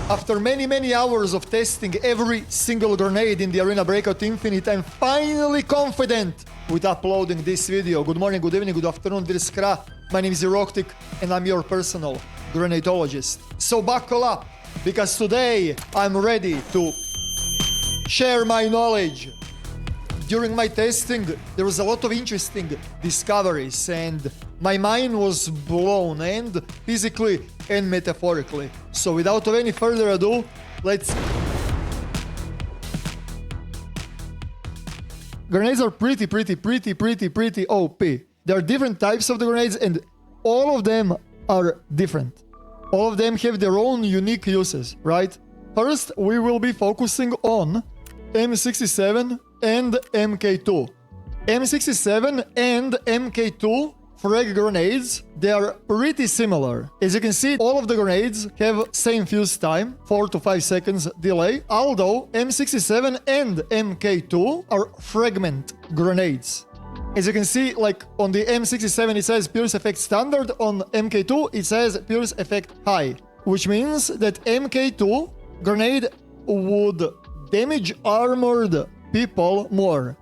After many hours of testing every single grenade in the Arena Breakout Infinite, I'm finally confident with uploading this video. Good morning, good evening, good afternoon, dear Skra. My name is Euroctic and I'm your personal grenadologist. So buckle up, because today I'm ready to share my knowledge. During my testing, there was a lot of interesting discoveries and my mind was blown, and physically and metaphorically. So without any further ado, let's... Grenades are pretty OP. There are different types of the grenades and all of them are different. All of them have their own unique uses, right? First, we will be focusing on M67 and MK2. M67 and MK2 frag grenades, they are pretty similar. As you can see, all of the grenades have same fuse time, 4 to 5 seconds delay, although M67 and MK2 are fragment grenades. As you can see, like on the M67 it says Pierce Effect Standard, on MK2 it says Pierce Effect High, which means that MK2 grenade would damage armored people more.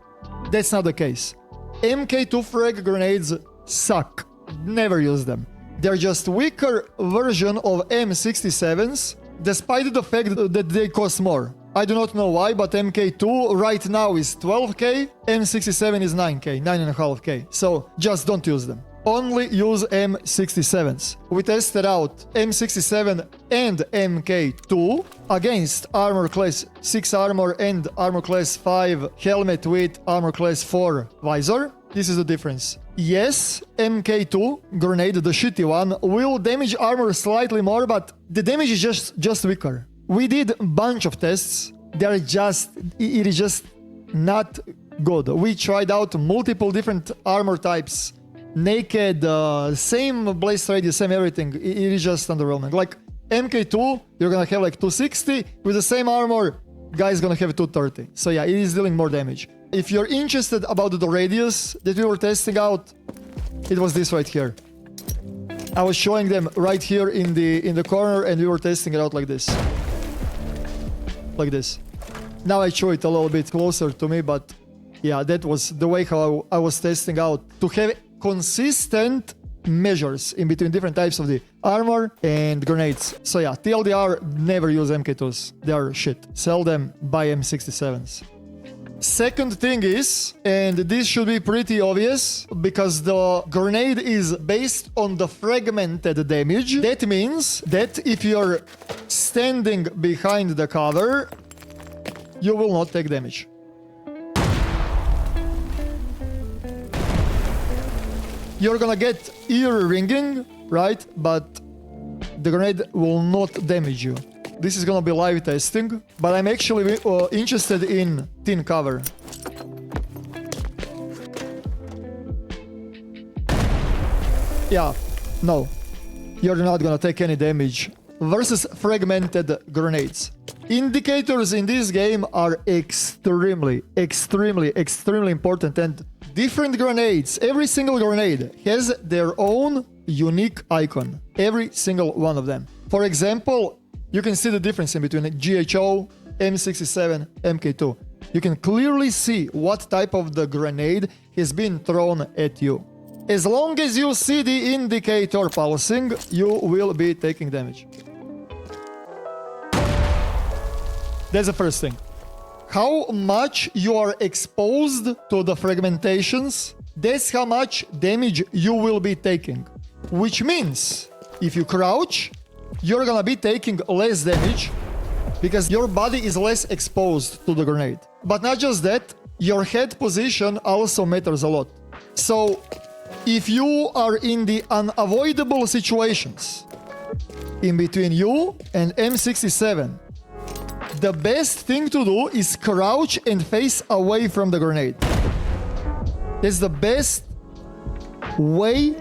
That's not the case. MK2 frag grenades suck. Never use them. They're just weaker version of M67s, despite the fact that they cost more. I do not know why, but MK2 right now is 12k, M67 is 9k, 9.5k. So just don't use them. Only use M67s. We tested out M67 and MK2 against armor class 6 armor and armor class 5 helmet with armor class 4 visor. This is the difference. Yes, MK2 grenade, the shitty one, will damage armor slightly more, but the damage is just weaker. We did a bunch of tests. It is just not good. We tried out multiple different armor types. Naked, same blast radius, same everything. It is just underwhelming. Like MK2, you're gonna have like 260. With the same armor, guy's gonna have 230. So yeah, it is dealing more damage. If you're interested about the radius that we were testing out, it was this right here. I was showing them right here in the corner, and we were testing it out like this. Like this. Now I show it a little bit closer to me, but yeah, that was the way how I was testing out to have consistent measures in between different types of the armor and grenades. So yeah, TLDR, never use MK2s. They are shit. Sell them, buy M67s. Second thing is, and this should be pretty obvious, because the grenade is based on the fragmented damage. That means that if you're standing behind the cover, you will not take damage. You're gonna get ear ringing, right? But the grenade will not damage you. This is gonna be live testing, but I'm actually interested in thin cover. Yeah, no. You're not gonna take any damage. Versus fragmented grenades. Indicators in this game are extremely important, and different grenades, every single grenade has their own unique icon. Every single one of them. For example, you can see the difference in between GHO, M67, MK2. You can clearly see what type of the grenade has been thrown at you. As long as you see the indicator pulsing, you will be taking damage. That's the first thing. How much you are exposed to the fragmentations, that's how much damage you will be taking. Which means, if you crouch, you're gonna be taking less damage because your body is less exposed to the grenade. But not just that, your head position also matters a lot. So, if you are in the unavoidable situations in between you and M67, the best thing to do is crouch and face away from the grenade. That's the best way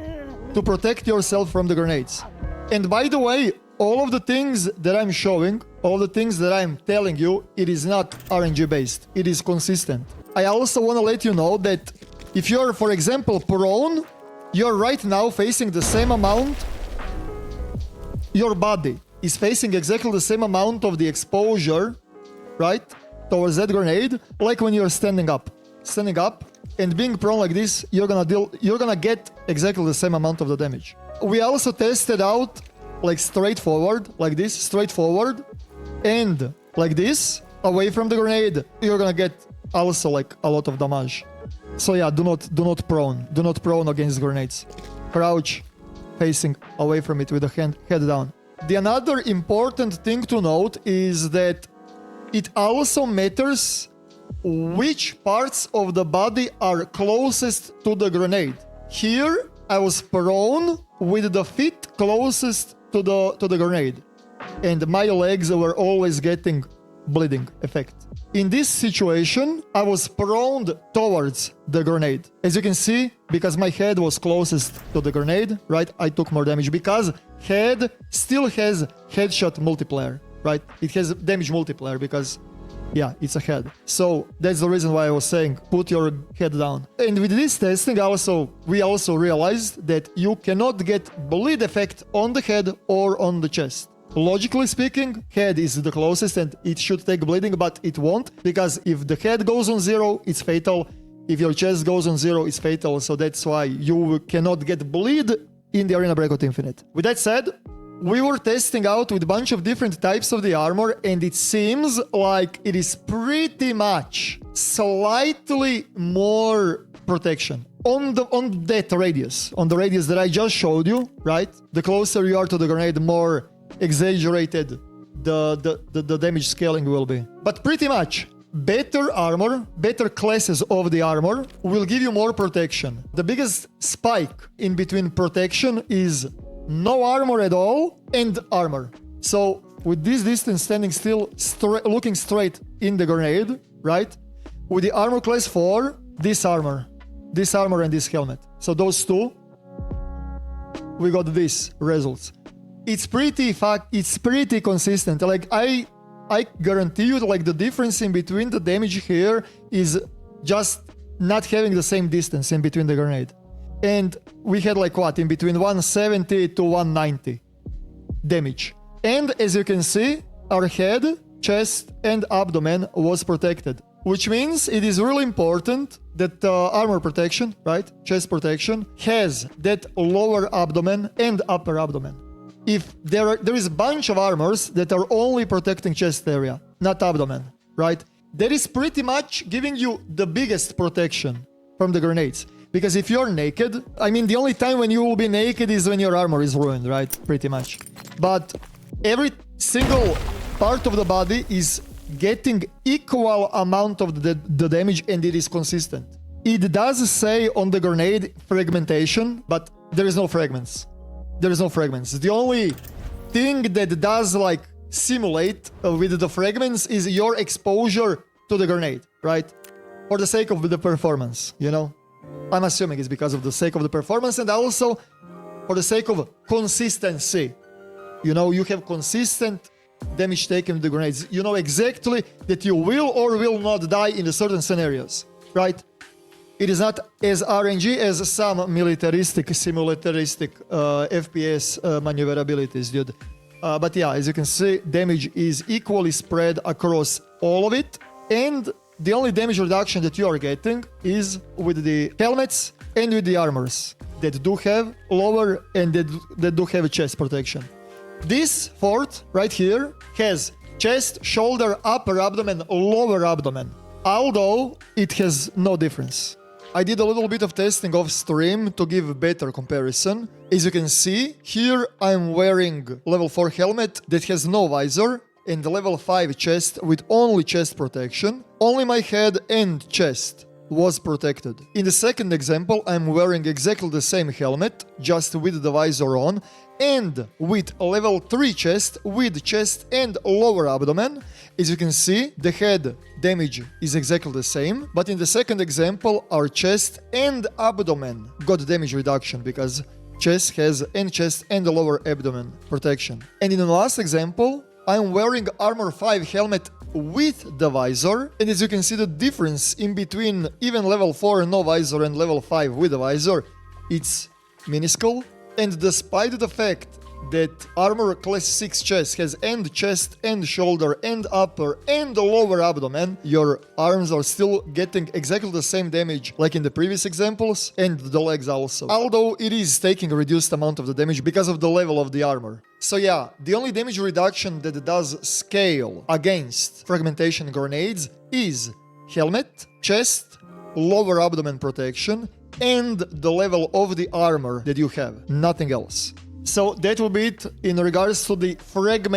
to protect yourself from the grenades. And by the way, all of the things that I'm showing, all the things that I'm telling you, it is not RNG based. It is consistent. I also want to let you know that if you're, for example, prone, you're right now facing the same amount your body is facing exactly the same amount of the exposure, right, towards that grenade, like when you're standing up. Standing up and being prone like this, you're gonna get exactly the same amount of the damage. We also tested out like straightforward, like this, straightforward, and like this, away from the grenade, you're gonna get also like a lot of damage. So yeah, do not prone against grenades. Crouch, facing away from it with the head down. The another important thing to note is that it also matters which parts of the body are closest to the grenade. Here, I was prone with the feet closest to the grenade, and my legs were always getting bleeding effect. In this situation, I was prone towards the grenade. As you can see, because my head was closest to the grenade, right, I took more damage because head still has headshot multiplier, right? It has damage multiplier because, yeah, it's a head. So that's the reason why I was saying put your head down. And with this testing we also realized that you cannot get bleed effect on the head or on the chest. Logically speaking, head is the closest and it should take bleeding, but it won't, because if the head goes on 0, it's fatal. If your chest goes on 0, it's fatal. So that's why you cannot get bleed in the Arena Breakout Infinite. With that said, we were testing out with a bunch of different types of the armor, and it seems like it is pretty much slightly more protection on that radius, on the radius that I just showed you, right? The closer you are to the grenade, more exaggerated the damage scaling will be. But pretty much better armor, better classes of the armor will give you more protection. The biggest spike in between protection is no armor at all and armor. So with this distance standing still, looking straight in the grenade, right? With the armor class 4, this armor and this helmet. So those two, we got these results. It's pretty consistent. Like I guarantee you, like the difference in between the damage here is just not having the same distance in between the grenade. And we had like what, in between 170 to 190 damage. And as you can see, our head, chest, and abdomen was protected, which means it is really important that armor protection, right, chest protection, has that lower abdomen and upper abdomen. If there is a bunch of armors that are only protecting chest area, not abdomen, right? That is pretty much giving you the biggest protection from the grenades. Because if you're naked, I mean, the only time when you will be naked is when your armor is ruined, right? Pretty much. But every single part of the body is getting equal amount of the damage, and it is consistent. It does say on the grenade fragmentation, but there is no fragments. There is no fragments. The only thing that does like simulate with the fragments is your exposure to the grenade, right? For the sake of the performance, you know? I'm assuming it's because of the sake of the performance, and also for the sake of consistency. You know, you have consistent damage taken with the grenades. You know exactly that you will or will not die in certain scenarios, right? It is not as RNG as some militaristic, simulataristic FPS maneuverabilities, dude. But yeah, as you can see, damage is equally spread across all of it, and the only damage reduction that you are getting is with the helmets and with the armors that do have lower and that do have chest protection. This fort right here has chest, shoulder, upper abdomen, lower abdomen, although it has no difference. I did a little bit of testing off stream to give a better comparison. As you can see, here I'm wearing level 4 helmet that has no visor, and the level 5 chest with only chest protection. Only my head and chest was protected. In the second example, I'm wearing exactly the same helmet, just with the visor on, and with level 3 chest, with chest and lower abdomen. As you can see, the head damage is exactly the same, but in the second example, our chest and abdomen got damage reduction because chest has chest and the lower abdomen protection. And in the last example, I'm wearing armor 5 helmet with the visor, and as you can see, the difference in between even level 4 no visor and level 5 with the visor, it's minuscule. And despite the fact that armor class 6 chest has and chest and shoulder and upper and lower abdomen, your arms are still getting exactly the same damage like in the previous examples, and the legs also. Although it is taking a reduced amount of the damage because of the level of the armor. So yeah, the only damage reduction that does scale against fragmentation grenades is helmet, chest, lower abdomen protection, and the level of the armor that you have. Nothing else. So that will be it in regards to the frag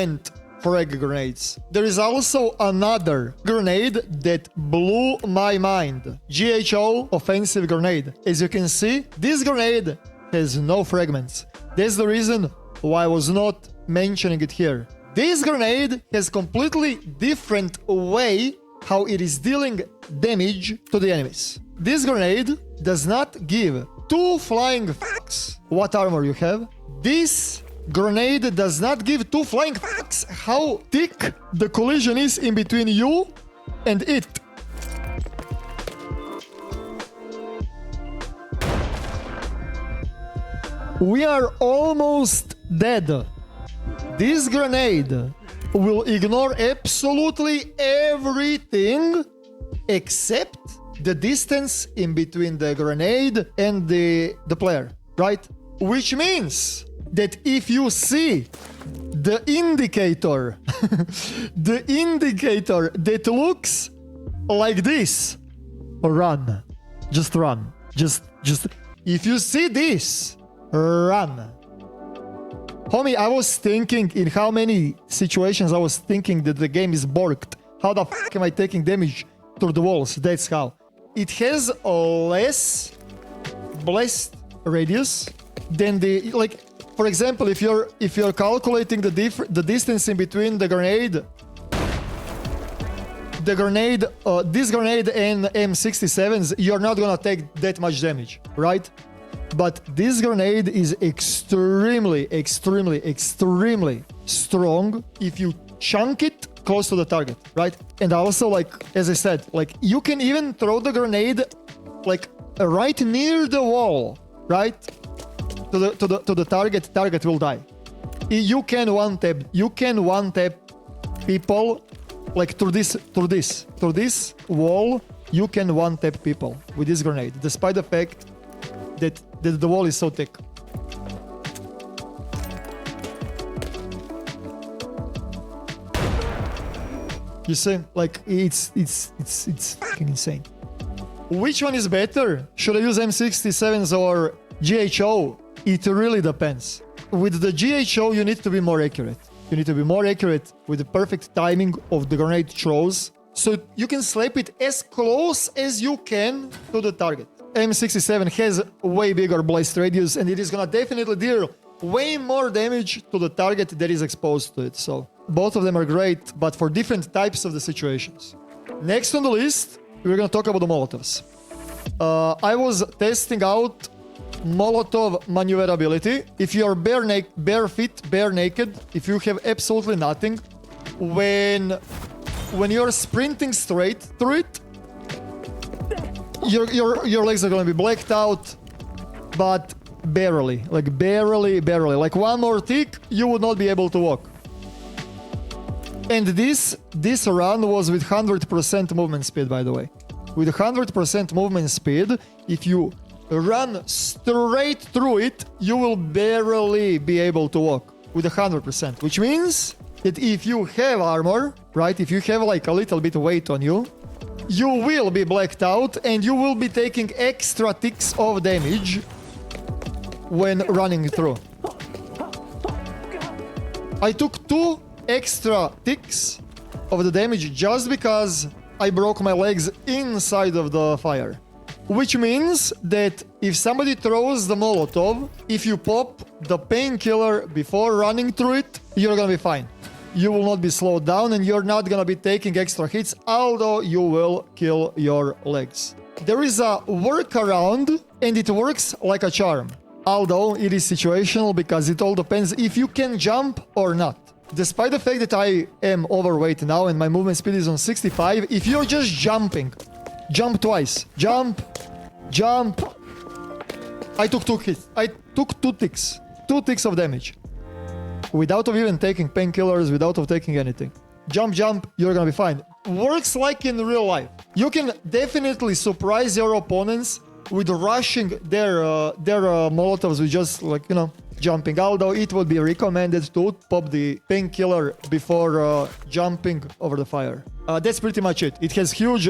grenades. There is also another grenade that blew my mind. GHO offensive grenade. As you can see, this grenade has no fragments. That's the reason why I was not mentioning it here. This grenade has completely different way how it is dealing damage to the enemies. This grenade does not give 2 flying fucks what armor you have. This grenade does not give 2 flying fucks how thick the collision is in between you and it. We are almost dead. This grenade will ignore absolutely everything except the distance in between the grenade and the player, right? Which means that if you see the indicator, the indicator that looks like this, run. Just run. Just, if you see this, run. Homie, I was thinking in how many situations I was thinking that the game is borked. How the fuck am I taking damage through the walls? That's how. It has a less blast radius than the, like, for example, if you're calculating the distance in between the grenade, this grenade and M67s, you're not gonna take that much damage, right? But this grenade is extremely strong if you chunk it close to the target, right? And also, like, as I said, like, you can even throw the grenade like right near the wall, right? To the target will die. You can one tap people like through this wall. You can one tap people with this grenade, despite the fact that the wall is so thick. You see, like, it's fucking insane. Which one is better? Should I use M67s or GHO? It really depends. With the GHO, you need to be more accurate. You need to be more accurate with the perfect timing of the grenade throws, so you can slap it as close as you can to the target. M67 has way bigger blast radius, and it is gonna definitely deal way more damage to the target that is exposed to it. So both of them are great, but for different types of the situations. Next on the list, we're gonna talk about the Molotovs. I was testing out Molotov maneuverability. If you are bare feet, bare naked, if you have absolutely nothing, when you're sprinting straight through it, your legs are gonna be blacked out, but barely. Like one more tick, you would not be able to walk. And this run was with 100% movement speed, by the way. With 100% movement speed, if you run straight through it, you will barely be able to walk with 100%, which means that if you have armor, right, if you have like a little bit of weight on you, you will be blacked out and you will be taking extra ticks of damage when running through. I took 2 extra ticks of the damage just because I broke my legs inside of the fire. Which means that if somebody throws the Molotov, if you pop the painkiller before running through it, you're gonna be fine. You will not be slowed down and you're not gonna be taking extra hits, although you will kill your legs. There is a workaround and it works like a charm. Although it is situational because it all depends if you can jump or not. Despite the fact that I am overweight now and my movement speed is on 65, if you're just jumping, jump twice. Jump. I took 2 hits. I took 2 ticks. 2 ticks of damage. without of even taking painkillers, without of taking anything. Jump, you're gonna be fine. Works like in real life. You can definitely surprise your opponents with rushing their Molotovs with just like, you know, jumping. Although it would be recommended to pop the painkiller before jumping over the fire. That's pretty much it. It has huge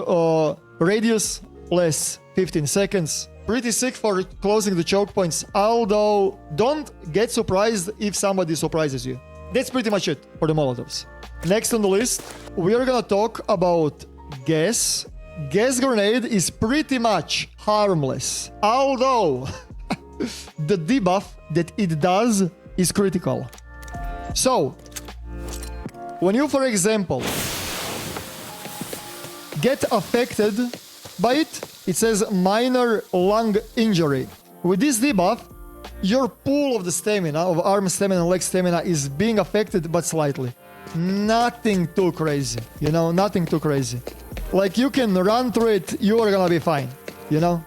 radius, less 15 seconds. Pretty sick for closing the choke points, although don't get surprised if somebody surprises you. That's pretty much it for the Molotovs. Next on the list, we are gonna talk about gas. Gas grenade is pretty much harmless, although the debuff that it does is critical. So, when you, for example, get affected by it, it says minor lung injury. With this debuff, your pool of the stamina, of arm stamina and leg stamina, is being affected, but slightly. Nothing too crazy, you know, nothing too crazy. Like, you can run through it, you are gonna be fine, you know?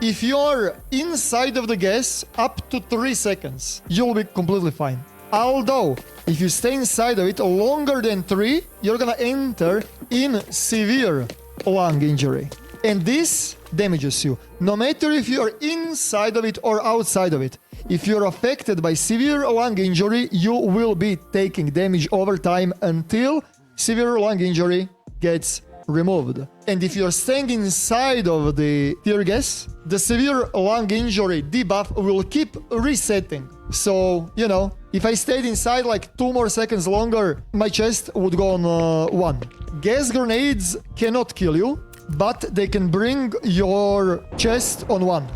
If you're inside of the gas up to 3 seconds, you'll be completely fine. Although, if you stay inside of it longer than 3, you're gonna enter in severe lung injury. And this damages you, no matter if you're inside of it or outside of it. If you're affected by severe lung injury, you will be taking damage over time until severe lung injury gets removed. And if you're staying inside of the tear gas, the severe lung injury debuff will keep resetting. So, you know, if I stayed inside like 2 more seconds longer, my chest would go on 1. Gas grenades cannot kill you, but they can bring your chest on 1.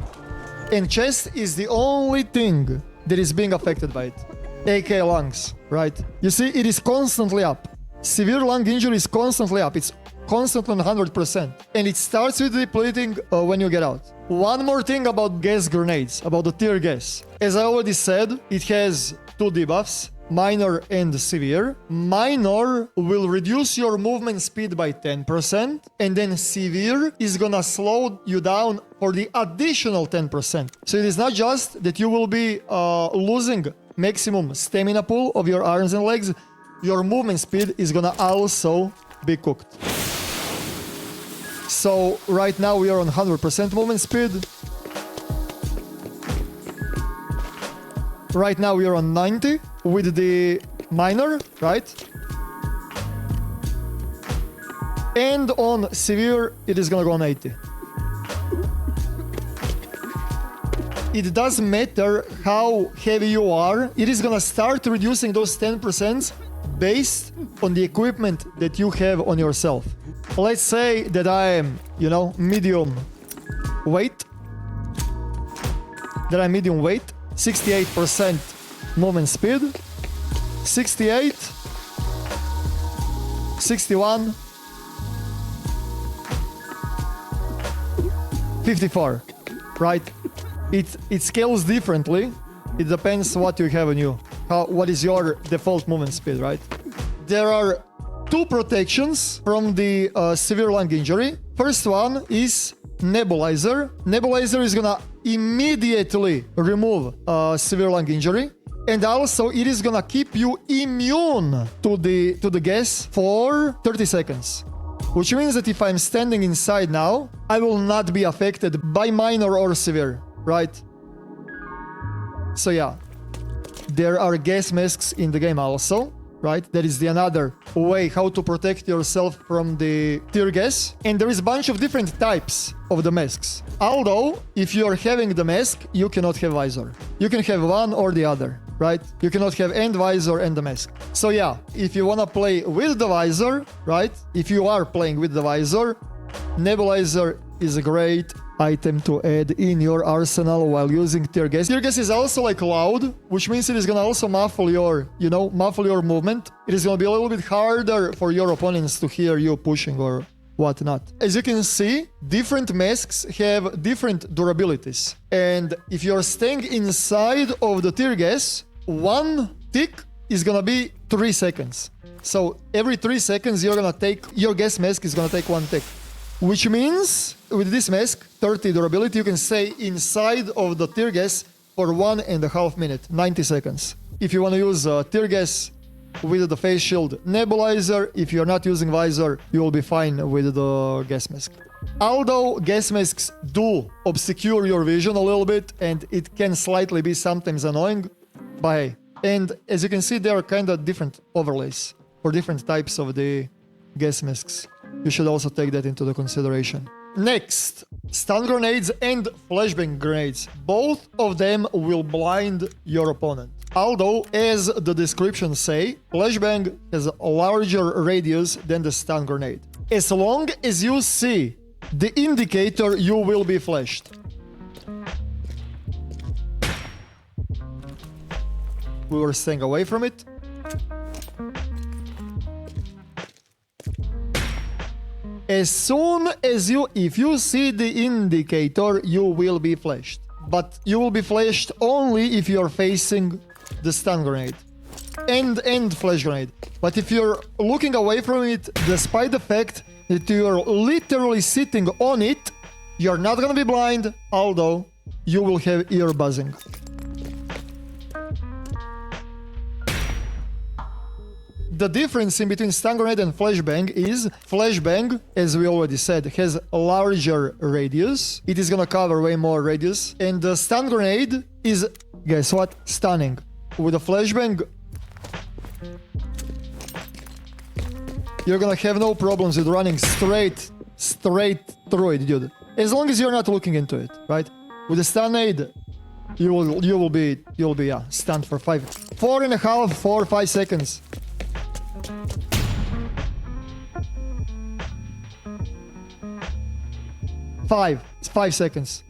And chest is the only thing that is being affected by it. aka lungs, right? You see, it is constantly up. Severe lung injury is constantly up. It's constantly 100%. And it starts with depleting when you get out. One more thing about gas grenades, about the tear gas. As I already said, it has 2 debuffs. Minor and severe. Minor will reduce your movement speed by 10%, and then severe is gonna slow you down for the additional 10%. So it is not just that you will be losing maximum stamina pool of your arms and legs, your movement speed is gonna also be cooked. So right now we are on 100% movement speed. Right now we are on 90 with the minor, right? And on severe, it is gonna go on 80. It doesn't matter how heavy you are, it is gonna start reducing those 10% based on the equipment that you have on yourself. Let's say that I am, medium weight. 68% movement speed, 68, 61, 54, right? It scales differently. It depends what you have on you. What is your default movement speed, right? There are 2 protections from the severe lung injury. First one is nebulizer. Nebulizer is gonna immediately remove severe lung injury, and also it is gonna keep you immune to the gas for 30 seconds. Which means that if I'm standing inside now, I will not be affected by minor or severe, right? So yeah, there are gas masks in the game also. Right? That is the another way how to protect yourself from the tear gas. And there is a bunch of different types of the masks. Although, if you are having the mask, you cannot have visor. You can have one or the other, right? You cannot have end visor and the mask. So yeah, if you wanna play with the visor, right? If you are playing with the visor, nebulizer is a great item to add in your arsenal while using tear gas. Tear gas is also like loud, which means it is gonna also muffle your, muffle your movement. It is gonna be a little bit harder for your opponents to hear you pushing or whatnot. As you can see, different masks have different durabilities. And if you're staying inside of the tear gas, 1 tick is gonna be 3 seconds. So every 3 seconds, your gas mask is gonna take 1 tick. Which means, with this mask, 30 durability, you can stay inside of the tear gas for 1.5 minutes, 90 seconds. if you want to use tear gas with the face shield nebulizer. If you're not using visor, you will be fine with the gas mask. Although gas masks do obscure your vision a little bit and it can slightly be sometimes annoying, but hey. And as you can see, there are kind of different overlays for different types of the gas masks. You should also take that into the consideration. Next, stun grenades and flashbang grenades. Both of them will blind your opponent. Although, as the descriptions say, flashbang has a larger radius than the stun grenade. As long as you see the indicator, you will be flashed. We were staying away from it. As soon as if you see the indicator, you will be flashed. But you will be flashed only if you're facing the stun grenade and flash grenade. But if you're looking away from it, despite the fact that you're literally sitting on it, you're not gonna be blind, although you will have ear buzzing. The difference in between stun grenade and flashbang is flashbang, as we already said, has a larger radius. It is gonna cover way more radius. And the stun grenade is, guess what? Stunning. With a flashbang, you're gonna have no problems with running straight through it, dude. As long as you're not looking into it, right? With the stun aid, you will be stunned for 5 seconds. 5 seconds.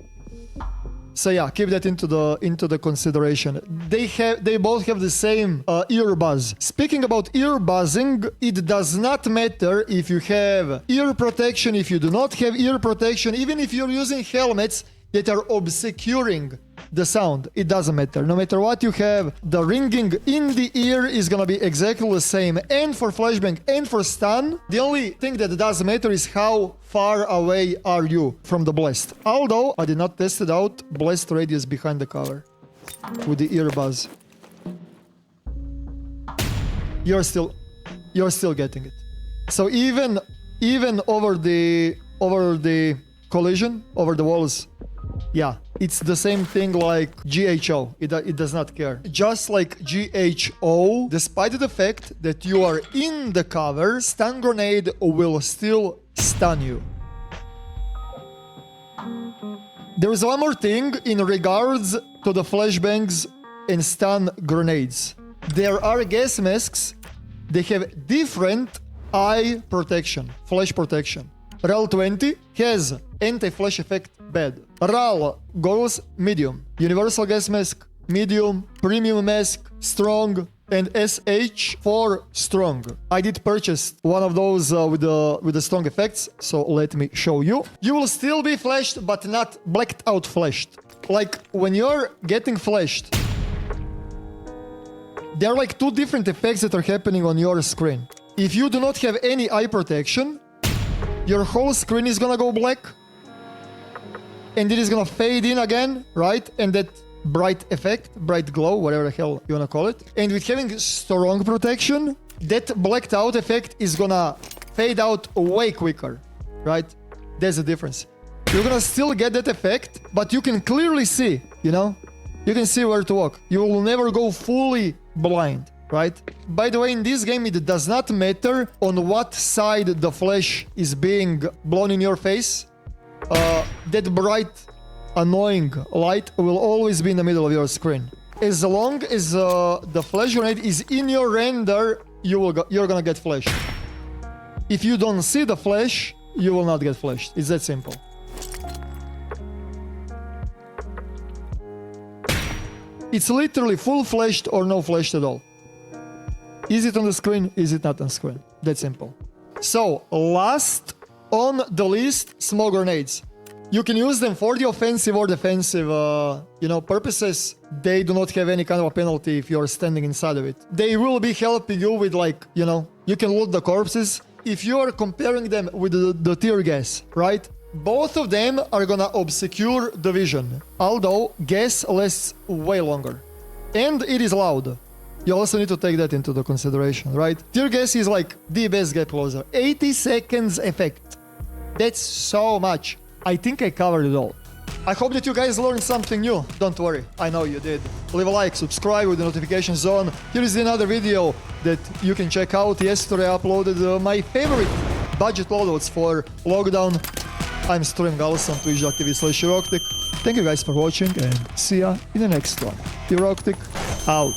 So yeah, keep that into the consideration. They both have the same ear buzz. Speaking about ear buzzing, it does not matter if you have ear protection, if you do not have ear protection, even if you're using helmets that are obscuring the sound. It doesn't matter. No matter what you have, the ringing in the ear is gonna be exactly the same. And for flashbang and for stun, the only thing that does matter is how far away are you from the blast. Although I did not test it out, blast radius behind the cover with the ear buzz. You're still getting it. So even over the collision, over the walls, yeah, it's the same thing like GHO. It does not care. Just like GHO, despite the fact that you are in the cover, stun grenade will still stun you. There is one more thing in regards to the flashbangs and stun grenades. There are gas masks. They have different eye protection, flash protection. RAL 20 has anti-flash effect bad. RAL goes medium. Universal gas mask, medium. Premium mask, strong. And SH4 strong. I did purchase one of those with the strong effects, so let me show you. You will still be flashed, but not blacked out flashed. Like when you're getting flashed, there are like two different effects that are happening on your screen. If you do not have any eye protection, your whole screen is gonna go black, and it is gonna fade in again, right? And that bright effect, bright glow, whatever the hell you wanna call it. And with having strong protection, that blacked out effect is gonna fade out way quicker, right? There's a difference. You're gonna still get that effect, but you can clearly see, you know? You can see where to walk. You will never go fully blind, right? By the way, in this game, it does not matter on what side the flash is being blown in your face. That bright, annoying light will always be in the middle of your screen. As long as the flash grenade is in your render, you're gonna get flashed. If you don't see the flash, you will not get flashed. It's that simple. It's literally full flashed or no flashed at all. Is it on the screen? Is it not on screen? That simple. So, last on the list, smoke grenades. You can use them for the offensive or defensive, purposes. They do not have any kind of a penalty if you're standing inside of it. They will be helping you with you can loot the corpses. If you are comparing them with the tear gas, right? Both of them are gonna obscure the vision, although gas lasts way longer. And it is loud. You also need to take that into the consideration, right? Tear gas is like the best gap closer. 80 seconds effect. That's so much. I think I covered it all. I hope that you guys learned something new. Don't worry, I know you did. Leave a like, subscribe with the notifications on. Here is another video that you can check out. Yesterday I uploaded my favorite budget loadouts for lockdown. I'm streaming also on twitch.tv/Euroctic. Thank you guys for watching and see ya in the next one. Euroctic out.